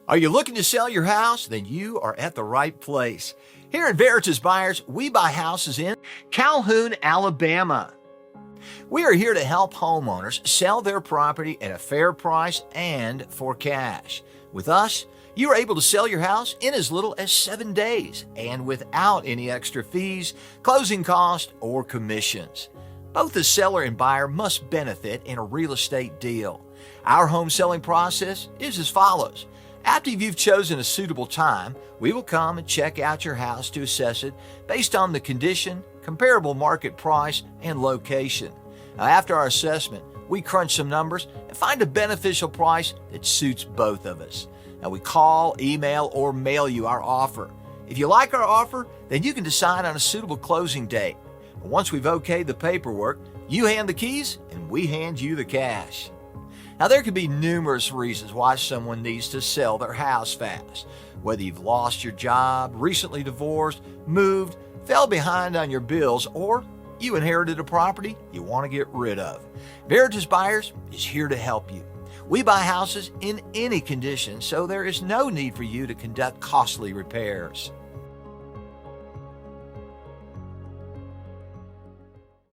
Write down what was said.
Are you looking to sell your house? Then you are at the right place. Here at Veritas Buyers, we buy houses in Calhoun, Alabama. We are here to help homeowners sell their property at a fair price and for cash. With us, you are able to sell your house in as little as 7 days and without any extra fees, closing costs, or commissions. Both the seller and buyer must benefit in a real estate deal. Our home selling process is as follows. After you've chosen a suitable time, we will come and check out your house to assess it based on the condition, comparable market price, and location. Now, after our assessment, we crunch some numbers and find a beneficial price that suits both of us. Now, we call, email, or mail you our offer. If you like our offer, then you can decide on a suitable closing date. Once we've okayed the paperwork, you hand the keys and we hand you the cash. Now, there could be numerous reasons why someone needs to sell their house fast. Whether you've lost your job, recently divorced, moved, fell behind on your bills, or you inherited a property you want to get rid of. Veritas Buyers is here to help you. We buy houses in any condition, so there is no need for you to conduct costly repairs.